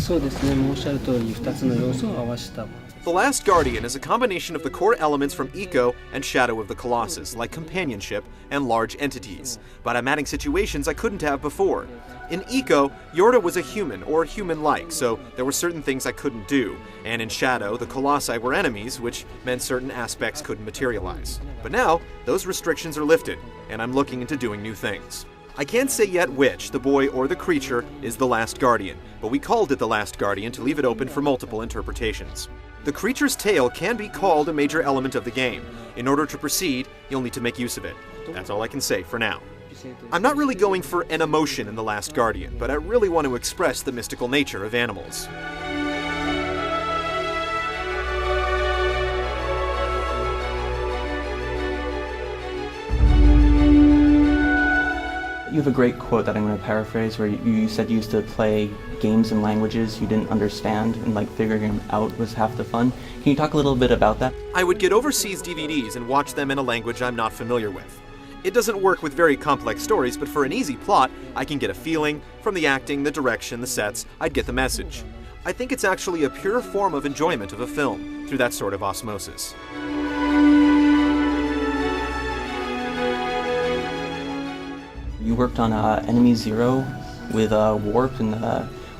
そうですね、おっしゃる通り2つの要素を合わせた。 The Last Guardian is a combination of the core elements from Eco and Shadow of the Colossus, like companionship and large entities, but I'm adding situations I couldn't have before. In Eco, Yorda was a human, or human-like, so there were certain things I couldn't do, and in Shadow, the Colossi were enemies, which meant certain aspects couldn't materialize. But now, those restrictions are lifted, and I'm looking into doing new things. I can't say yet which, the boy or the creature, is the Last Guardian, but we called it the Last Guardian to leave it open for multiple interpretations. The creature's tail can be called a major element of the game. In order to proceed, you'll need to make use of it. That's all I can say for now. I'm not really going for an emotion in The Last Guardian, but I really want to express the mystical nature of animals. You have a great quote that I'm going to paraphrase where you said you used to play games in languages you didn't understand and like figuring them out was half the fun. Can you talk a little bit about that? I would get overseas DVDs and watch them in a language I'm not familiar with. It doesn't work with very complex stories, but for an easy plot, I can get a feeling. From the acting, the direction, the sets, I'd get the message. I think it's actually a pure form of enjoyment of a film through that sort of osmosis. You worked on Enemy Zero with Warp, and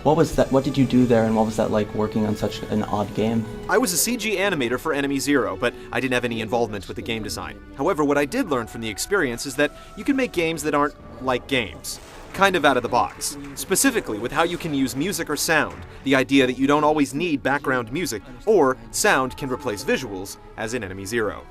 what was that? What did you do there, and what was that like working on such an odd game? I was a CG animator for Enemy Zero, but I didn't have any involvement with the game design. However, what I did learn from the experience is that you can make games that aren't like games. Kind of out of the box. Specifically with how you can use music or sound, the idea that you don't always need background music, or sound can replace visuals, as in Enemy Zero.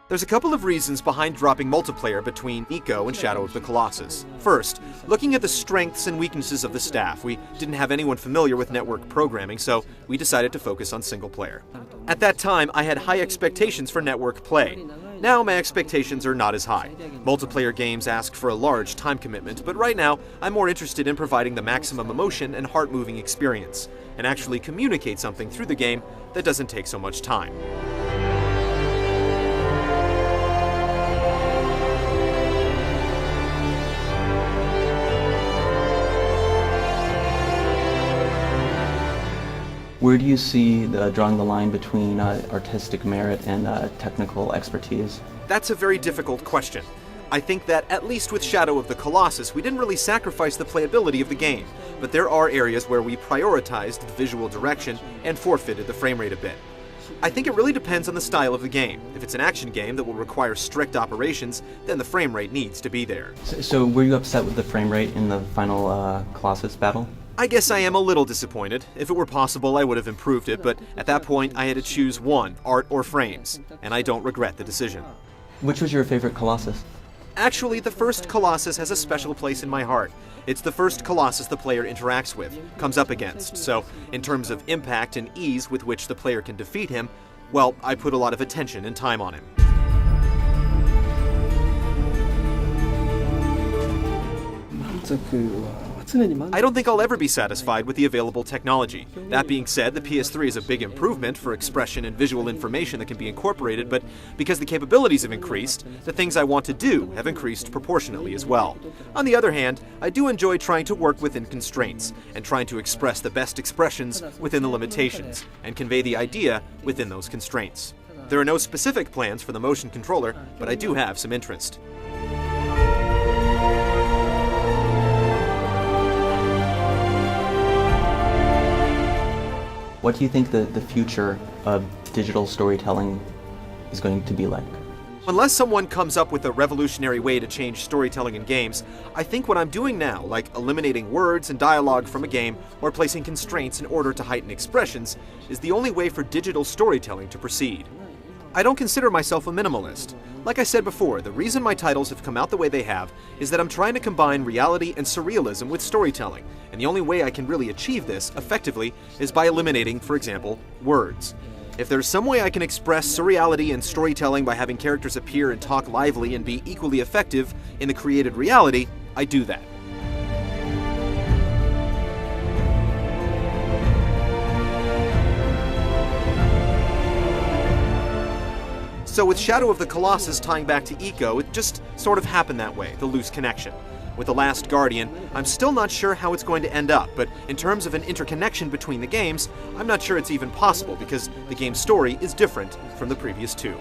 There's a couple of reasons behind dropping multiplayer between Eco and Shadow of the Colossus. First, looking at the strengths and weaknesses of the staff, we didn't have anyone familiar with network programming, so we decided to focus on single player. At that time, I had high expectations for network play. Now my expectations are not as high. Multiplayer games ask for a large time commitment, but right now I'm more interested in providing the maximum emotion and heart-moving experience, and actually communicate something through the game that doesn't take so much time. Where do you see drawing the line between artistic merit and technical expertise? That's a very difficult question. I think that, at least with Shadow of the Colossus, we didn't really sacrifice the playability of the game, but there are areas where we prioritized the visual direction and forfeited the frame rate a bit. I think it really depends on the style of the game. If it's an action game that will require strict operations, then the frame rate needs to be there. So were you upset with the frame rate in the final Colossus battle? I guess I am a little disappointed. If it were possible, I would have improved it, but at that point I had to choose one, art or frames, and I don't regret the decision. Which was your favorite Colossus? Actually, the first Colossus has a special place in my heart. It's the first Colossus the player interacts with, comes up against, so in terms of impact and ease with which the player can defeat him, well, I put a lot of attention and time on him. I don't think I'll ever be satisfied with the available technology. That being said, the PS3 is a big improvement for expression and visual information that can be incorporated, but because the capabilities have increased, the things I want to do have increased proportionately as well. On the other hand, I do enjoy trying to work within constraints, and trying to express the best expressions within the limitations, and convey the idea within those constraints. There are no specific plans for the motion controller, but I do have some interest. What do you think the future of digital storytelling is going to be like? Unless someone comes up with a revolutionary way to change storytelling in games, I think what I'm doing now, like eliminating words and dialogue from a game or placing constraints in order to heighten expressions, is the only way for digital storytelling to proceed. I don't consider myself a minimalist. Like I said before, the reason my titles have come out the way they have is that I'm trying to combine reality and surrealism with storytelling, and the only way I can really achieve this effectively is by eliminating, for example, words. If there's some way I can express surreality and storytelling by having characters appear and talk lively and be equally effective in the created reality, I do that. So with Shadow of the Colossus tying back to Eco, it just sort of happened that way, the loose connection. With The Last Guardian, I'm still not sure how it's going to end up, but in terms of an interconnection between the games, I'm not sure it's even possible because the game's story is different from the previous two.